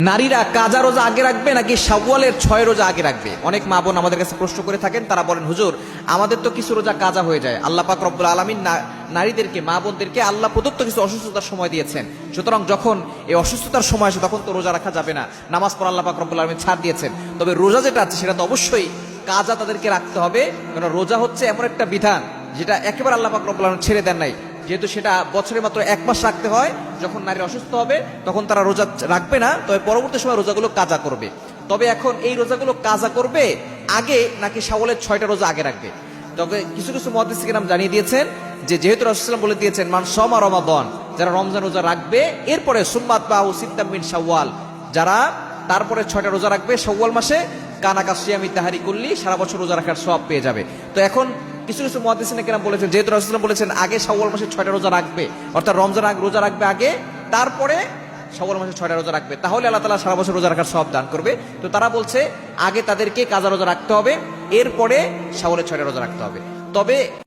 নারীরা কাজা রোজা আগে রাখবে নাকি শাওয়ালের 6 রোজা আগে রাখবে? অনেক মা বোন আমাদের কাছে প্রশ্ন করে থাকেন। তারা বলেন, হুজুর আমাদের তো কিছু রোজা কাজা হয়ে যায়। আল্লাহ পাক রব্বুল আলামিন নারীদেরকে, মা বোনদেরকে আল্লাহ প্রদত্ত কিছু অসুস্থতার সময় দিয়েছেন। সুতরাং যখন এই অসুস্থতার সময় আসে তখন তো রোজা রাখা যাবে না, নামাজ পড়া আল্লাহ পাক রব্বুল আলামিন ছাড় দিয়েছেন। তবে রোজা যেটা আছে সেটা তো অবশ্যই কাজা তাদেরকে রাখতে হবে, কারণ রোজা হচ্ছে এমন একটা বিধান যেটা একেবারে আল্লাহ পাক রব্বুল আলামিন ছেড়ে দেন নাই। যেহেতু সেটা বছরে মাত্র 1 মাস রাখতে হয়, যখন নারী অসুস্থ হবে তখন তারা রোজা রাখবে না, তবে পরবর্তী সময় রোজাগুলো কাজা করবে। তবে এখন এই রোজাগুলো কাজা করবে আগে নাকি শাওয়ালের 6টা রোজা আগে রাখবে? তবে কিছু কিছু মুহাদ্দিস কিরাম জানিয়ে দিয়েছেন যে যেহেতু রাসূলুল্লাহ সাল্লাল্লাহু আলাইহি ওয়াসাল্লাম বলে দিয়েছেন, মান সামা রমাদান, যারা রমজান রোজা রাখবে এরপরে সুম্মাত বাহু সিত্তাম মিন শাওয়াল, যারা তারপরে 6টা রোজা রাখবে শাওয়াল মাসে, কানাকা সিয়ামি তাহারি করলি সারা বছর রোজা রাখার সওয়াব পেয়ে যাবে। তো এখন কিছু কিছু মুহাদ্দিসিন কেরাম বলেছেন যেহেতু রাসূলুল্লাহ বলেছেন আগে শাওয়াল মাসে 6টা রোজা রাখবে, অর্থাৎ রমজান রোজা রাখবে আগে, তারপরে শাওয়াল মাসে 6টা রোজা রাখবে, তাহলে আল্লাহ তাআলা সারা বছর রোজা রাখার সওয়াব দান করবে। তো তারা বলছে আগে তাদেরকে কাজা রোজা রাখতে হবে, এরপরে শাওয়ালের 6টা রোজা রাখতে হবে। তবে